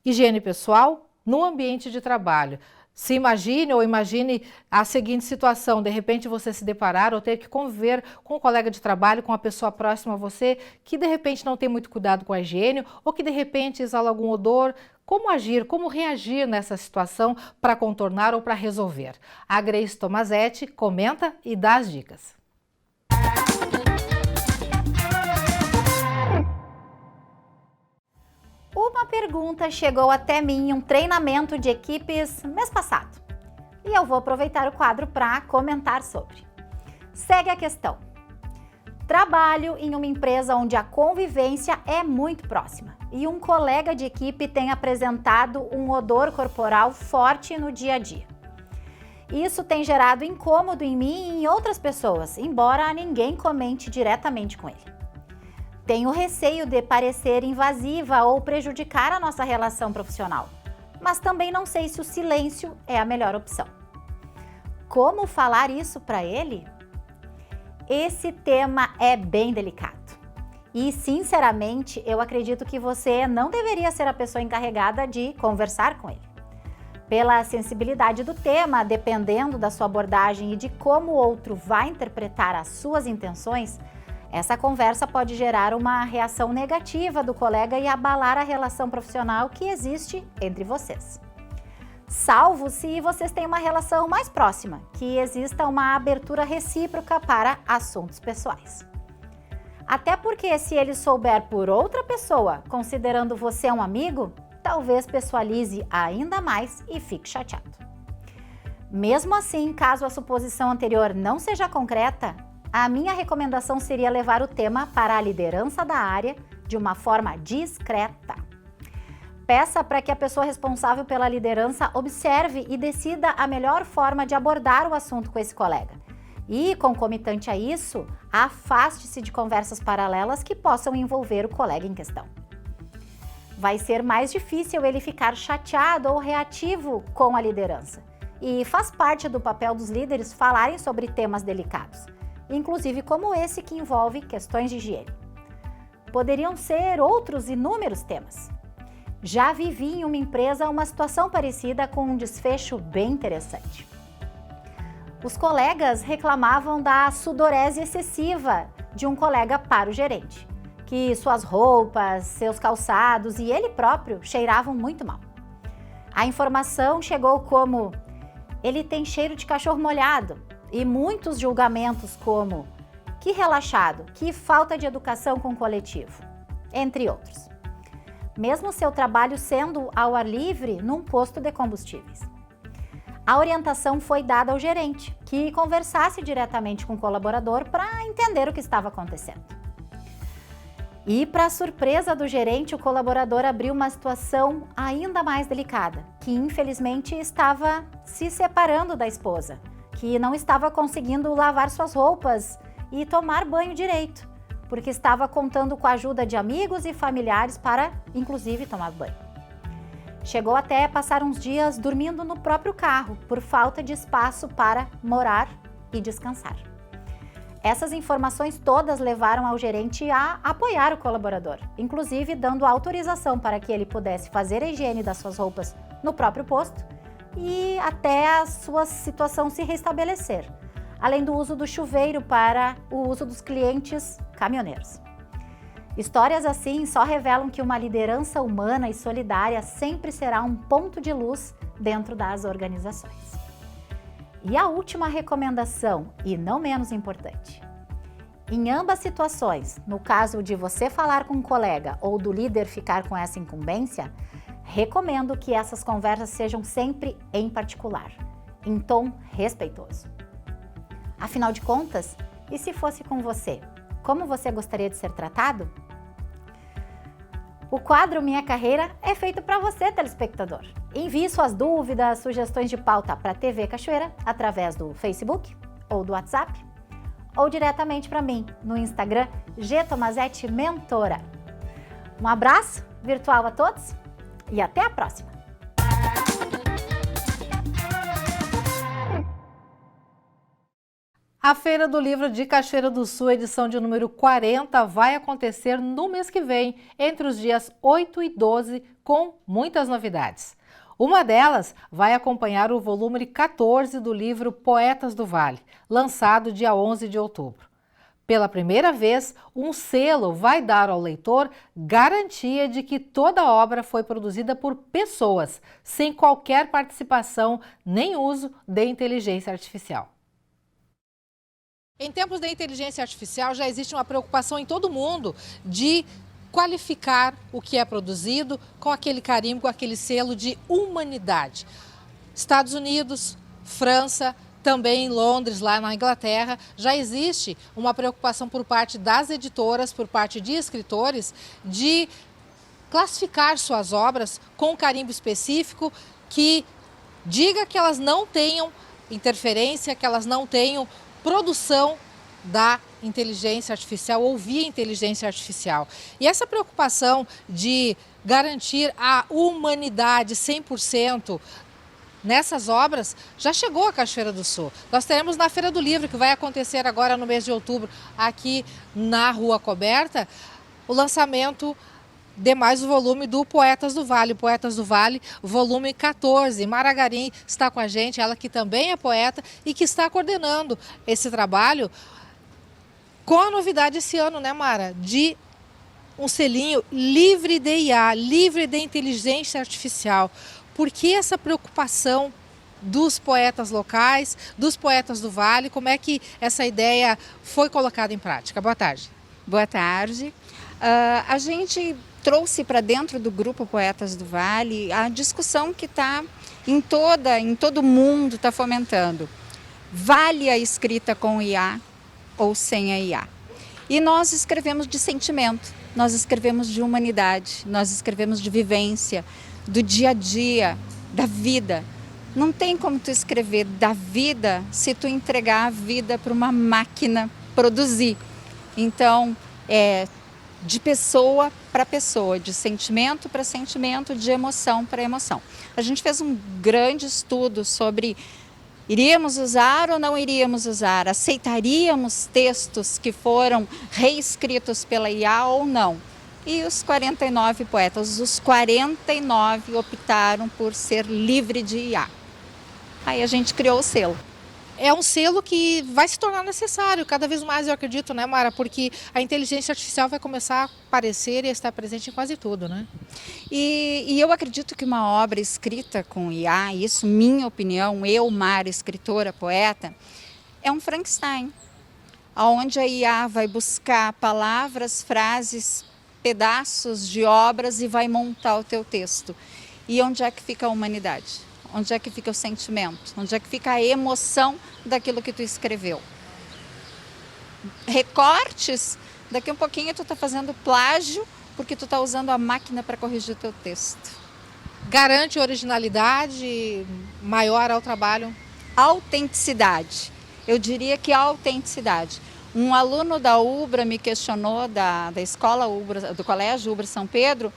A: Higiene pessoal no ambiente de trabalho. Se imagine ou imagine a seguinte situação, de repente você se deparar ou ter que conviver com um colega de trabalho, com uma pessoa próxima a você, que de repente não tem muito cuidado com a higiene ou que de repente exala algum odor. Como agir, como reagir nessa situação para contornar ou para resolver? A Grace Tomazetti comenta e dá as dicas.
D: Uma pergunta chegou até mim em um treinamento de equipes mês passado. E eu vou aproveitar o quadro para comentar sobre. Segue a questão. Trabalho em uma empresa onde a convivência é muito próxima e um colega de equipe tem apresentado um odor corporal forte no dia a dia. Isso tem gerado incômodo em mim e em outras pessoas, embora ninguém comente diretamente com ele. Tenho receio de parecer invasiva ou prejudicar a nossa relação profissional, mas também não sei se o silêncio é a melhor opção. Como falar isso para ele? Esse tema é bem delicado e, sinceramente, eu acredito que você não deveria ser a pessoa encarregada de conversar com ele. Pela sensibilidade do tema, dependendo da sua abordagem e de como o outro vai interpretar as suas intenções, essa conversa pode gerar uma reação negativa do colega e abalar a relação profissional que existe entre vocês. Salvo se vocês têm uma relação mais próxima, que exista uma abertura recíproca para assuntos pessoais. Até porque se ele souber por outra pessoa, considerando você um amigo, talvez pessoalize ainda mais e fique chateado. Mesmo assim, caso a suposição anterior não seja concreta, a minha recomendação seria levar o tema para a liderança da área de uma forma discreta. Peça para que a pessoa responsável pela liderança observe e decida a melhor forma de abordar o assunto com esse colega. E, concomitante a isso, afaste-se de conversas paralelas que possam envolver o colega em questão. Vai ser mais difícil ele ficar chateado ou reativo com a liderança. E faz parte do papel dos líderes falarem sobre temas delicados, inclusive como esse que envolve questões de higiene. Poderiam ser outros inúmeros temas. Já vivi em uma empresa uma situação parecida com um desfecho bem interessante. Os colegas reclamavam da sudorese excessiva de um colega para o gerente, que suas roupas, seus calçados e ele próprio cheiravam muito mal. A informação chegou como: ele tem cheiro de cachorro molhado, e muitos julgamentos como: que relaxado, que falta de educação com o coletivo, entre outros. Mesmo seu trabalho sendo ao ar livre num posto de combustíveis. A orientação foi dada ao gerente, que conversasse diretamente com o colaborador para entender o que estava acontecendo. E, para surpresa do gerente, o colaborador abriu uma situação ainda mais delicada, que infelizmente estava se separando da esposa, que não estava conseguindo lavar suas roupas e tomar banho direito, porque estava contando com a ajuda de amigos e familiares para, inclusive, tomar banho. Chegou até a passar uns dias dormindo no próprio carro, por falta de espaço para morar e descansar. Essas informações todas levaram ao gerente a apoiar o colaborador, inclusive dando autorização para que ele pudesse fazer a higiene das suas roupas no próprio posto e até a sua situação se restabelecer, além do uso do chuveiro para o uso dos clientes caminhoneiros. Histórias assim só revelam que uma liderança humana e solidária sempre será um ponto de luz dentro das organizações. E a última recomendação, e não menos importante. Em ambas situações, no caso de você falar com um colega ou do líder ficar com essa incumbência, recomendo que essas conversas sejam sempre em particular, em tom respeitoso. Afinal de contas, e se fosse com você, como você gostaria de ser tratado? O quadro Minha Carreira é feito para você, telespectador. Envie suas dúvidas, sugestões de pauta para a TV Cachoeira através do Facebook ou do WhatsApp ou diretamente para mim no Instagram G.Tomazete Mentora. Um abraço virtual a todos e até a próxima!
A: A Feira do Livro de Cachoeira do Sul, edição de número 40, vai acontecer no mês que vem, entre os dias 8 e 12, com muitas novidades. Uma delas vai acompanhar o volume 14 do livro Poetas do Vale, lançado dia 11 de outubro. Pela primeira vez, um selo vai dar ao leitor garantia de que toda a obra foi produzida por pessoas, sem qualquer participação nem uso de inteligência artificial. Em tempos da inteligência artificial já existe uma preocupação em todo mundo de qualificar o que é produzido com aquele carimbo, com aquele selo de humanidade. Estados Unidos, França, também em Londres, lá na Inglaterra, já existe uma preocupação por parte das editoras, por parte de escritores, de classificar suas obras com um carimbo específico que diga que elas não tenham interferência, que elas não tenham produção da inteligência artificial ou via inteligência artificial. E essa preocupação de garantir a humanidade 100% nessas obras já chegou à Cachoeira do Sul. Nós teremos na Feira do Livro, que vai acontecer agora no mês de outubro, aqui na Rua Coberta, o lançamento de mais o volume do Poetas do Vale, volume 14. Mara Garim está com a gente, ela que também é poeta e que está coordenando esse trabalho com a novidade esse ano, né, Mara? De um selinho livre de IA, livre de inteligência artificial. Por que essa preocupação dos poetas locais, dos poetas do Vale? Como é que essa ideia foi colocada em prática? Boa tarde.
C: Boa tarde. A gente trouxe para dentro do grupo Poetas do Vale a discussão que está em todo mundo está fomentando. Vale a escrita com IA ou sem a IA? E nós escrevemos de sentimento, nós escrevemos de humanidade, nós escrevemos de vivência, do dia a dia, da vida. Não tem como tu escrever da vida se tu entregar a vida para uma máquina produzir. Então, de pessoa para pessoa, de sentimento para sentimento, de emoção para emoção. A gente fez um grande estudo sobre iríamos usar ou não iríamos usar, aceitaríamos textos que foram reescritos pela IA ou não. E os 49 poetas, os 49 optaram por ser livre de IA. Aí a gente criou o selo.
A: É um selo que vai se tornar necessário, cada vez mais eu acredito, né, Mara? Porque a inteligência artificial vai começar a aparecer e a estar presente em quase tudo, né?
C: E eu acredito que uma obra escrita com IA, isso minha opinião, eu, Mara, escritora, poeta, é um Frankenstein, onde a IA vai buscar palavras, frases, pedaços de obras e vai montar o teu texto. E onde é que fica a humanidade? Onde é que fica o sentimento? Onde é que fica a emoção daquilo que tu escreveu? Recortes, daqui um pouquinho tu está fazendo plágio porque tu está usando a máquina para corrigir o teu texto.
A: Garante originalidade maior ao trabalho?
C: Autenticidade. Eu diria que autenticidade. Um aluno da UBRA me questionou, da escola UBRA, do Colégio UBRA São Pedro,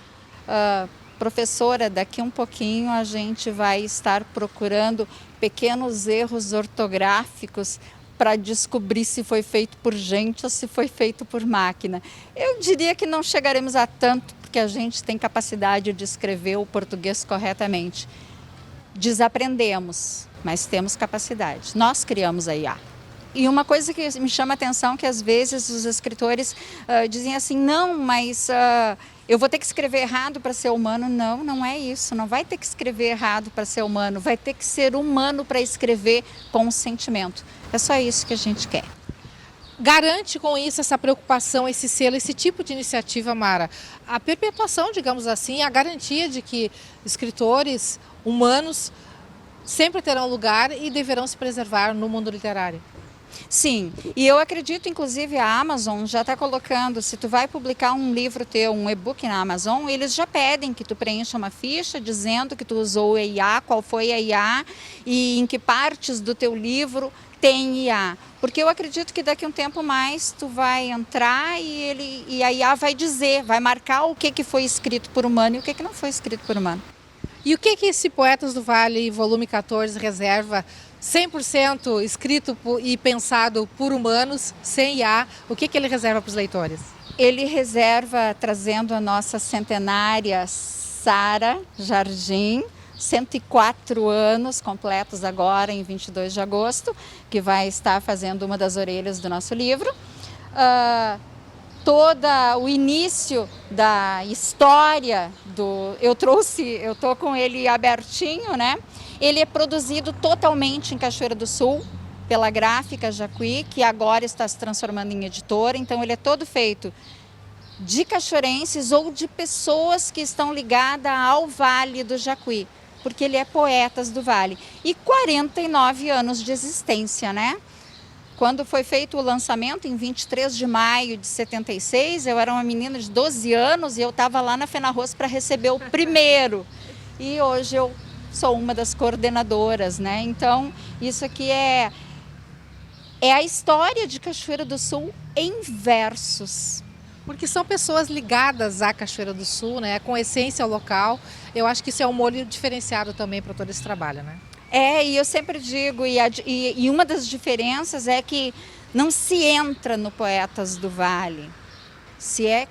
C: professora, daqui um pouquinho a gente vai estar procurando pequenos erros ortográficos para descobrir se foi feito por gente ou se foi feito por máquina. Eu diria que não chegaremos a tanto, porque a gente tem capacidade de escrever o português corretamente. Desaprendemos, mas temos capacidade. Nós criamos a IA. E uma coisa que me chama a atenção é que às vezes os escritores dizem assim, não, mas eu vou ter que escrever errado para ser humano. Não, não é isso. Não vai ter que escrever errado para ser humano. Vai ter que ser humano para escrever com sentimento. É só isso que a gente quer.
A: Garante com isso essa preocupação, esse selo, esse tipo de iniciativa, Mara, a perpetuação, digamos assim, a garantia de que escritores humanos sempre terão lugar e deverão se preservar no mundo literário.
C: Sim, e eu acredito, inclusive, a Amazon já está colocando, se tu vai publicar um livro teu, um e-book na Amazon, eles já pedem que tu preencha uma ficha dizendo que tu usou a IA, qual foi a IA e em que partes do teu livro tem IA. Porque eu acredito que daqui a um tempo mais tu vai entrar e a IA vai dizer, vai marcar o que foi escrito por humano e o que não foi escrito por humano.
A: E o que esse Poetas do Vale, volume 14, reserva 100% escrito e pensado por humanos, sem IA, o que ele reserva para os leitores?
C: Ele reserva, trazendo a nossa centenária Sara Jardim, 104 anos completos agora, em 22 de agosto, que vai estar fazendo uma das orelhas do nosso livro. Todo o início da história eu estou com ele abertinho, né? Ele é produzido totalmente em Cachoeira do Sul, pela Gráfica Jacuí, que agora está se transformando em editora. Então ele é todo feito de cachoeirenses ou de pessoas que estão ligadas ao Vale do Jacuí, porque ele é Poetas do Vale. E 49 anos de existência, né? Quando foi feito o lançamento, em 23 de maio de 76, eu era uma menina de 12 anos e eu estava lá na Fenarroz para receber o primeiro. E hoje eu sou uma das coordenadoras, né? Então, isso aqui é a história de Cachoeira do Sul em versos.
A: Porque são pessoas ligadas à Cachoeira do Sul, né, com essência local. Eu acho que isso é um molho diferenciado também para todo esse trabalho, né?
C: E eu sempre digo, e uma das diferenças é que não se entra no Poetas do Vale, se é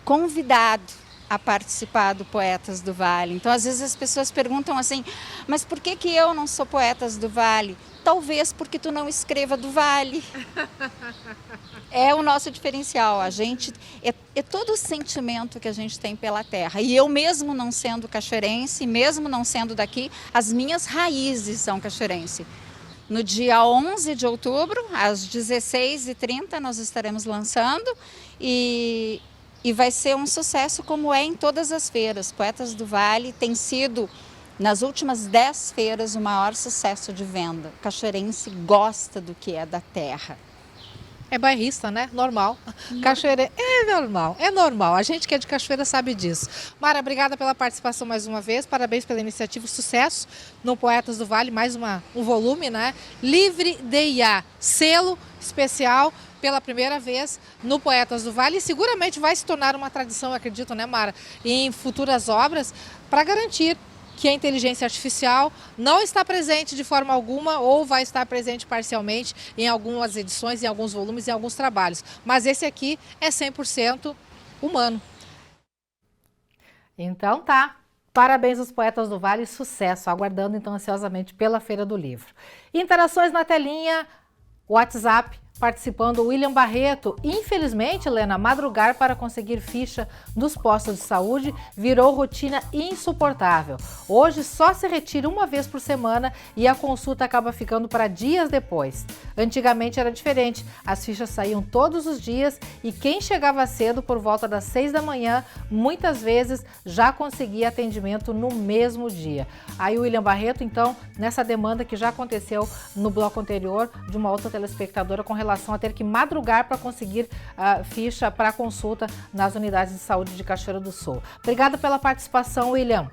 C: convidado a participar do Poetas do Vale. Então, às vezes as pessoas perguntam assim, mas por que eu não sou Poetas do Vale? Talvez porque tu não escreva do Vale. É o nosso diferencial. A gente é todo o sentimento que a gente tem pela terra. E eu mesmo não sendo cachoeirense, mesmo não sendo daqui, as minhas raízes são cachoeirense. No dia 11 de outubro, às 16h30, nós estaremos lançando e vai ser um sucesso como é em todas as feiras. Poetas do Vale tem sido, nas últimas 10 feiras, o maior sucesso de venda. O cachoeirense gosta do que é da terra.
A: É bairrista, né? Normal. Cachoeira é normal. A gente que é de Cachoeira sabe disso. Mara, obrigada pela participação mais uma vez. Parabéns pela iniciativa. Sucesso no Poetas do Vale. Mais um volume, né? Livre de IA. Selo especial pela primeira vez no Poetas do Vale. E seguramente vai se tornar uma tradição, eu acredito, né, Mara? Em futuras obras, para garantir que a inteligência artificial não está presente de forma alguma ou vai estar presente parcialmente em algumas edições, em alguns volumes, em alguns trabalhos. Mas esse aqui é 100% humano. Então tá. Parabéns aos Poetas do Vale, sucesso. Aguardando então ansiosamente pela Feira do Livro. Interações na telinha, WhatsApp. Participando o William Barreto. Infelizmente, Helena, madrugar para conseguir ficha dos postos de saúde virou rotina insuportável. Hoje só se retira uma vez por semana e a consulta acaba ficando para dias depois. Antigamente era diferente, as fichas saíam todos os dias e quem chegava cedo por volta das 6 da manhã, muitas vezes já conseguia atendimento no mesmo dia. Aí o William Barreto, então, nessa demanda que já aconteceu no bloco anterior de uma outra telespectadora com relação a ter que madrugar para conseguir ficha para consulta nas unidades de saúde de Cachoeira do Sul. Obrigada pela participação, William.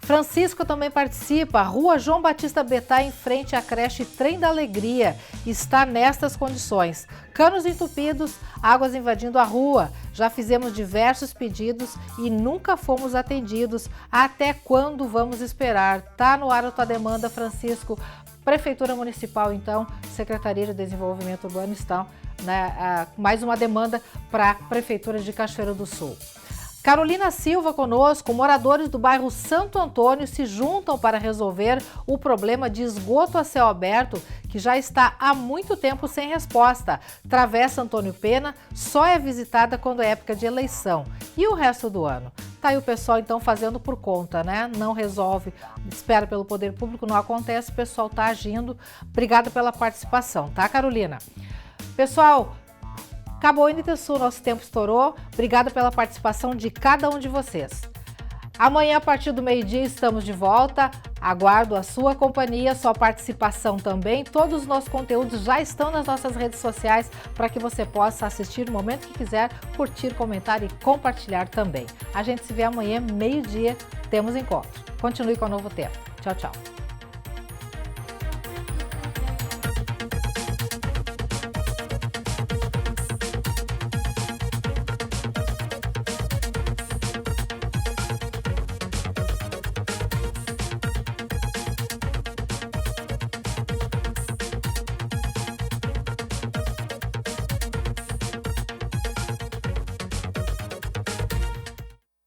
A: Francisco também participa. Rua João Batista Betá, em frente à creche Trem da Alegria, está nestas condições. Canos entupidos, águas invadindo a rua. Já fizemos diversos pedidos e nunca fomos atendidos. Até quando vamos esperar? Tá no ar a tua demanda, Francisco. Prefeitura Municipal, então, Secretaria de Desenvolvimento Urbano estão, né, mais uma demanda para a Prefeitura de Cachoeira do Sul. Carolina Silva conosco. Moradores do bairro Santo Antônio se juntam para resolver o problema de esgoto a céu aberto que já está há muito tempo sem resposta. Travessa Antônio Pena só é visitada quando é época de eleição. E o resto do ano? Tá aí o pessoal então fazendo por conta, né? Não resolve, espera pelo poder público, não acontece, o pessoal tá agindo. Obrigada pela participação, tá, Carolina? Pessoal, acabou o NTSul, nosso tempo estourou. Obrigada pela participação de cada um de vocês. Amanhã, a partir do meio-dia, estamos de volta. Aguardo a sua companhia, sua participação também. Todos os nossos conteúdos já estão nas nossas redes sociais para que você possa assistir no momento que quiser, curtir, comentar e compartilhar também. A gente se vê amanhã, meio-dia, temos encontro. Continue com o Novo Tempo. Tchau, tchau.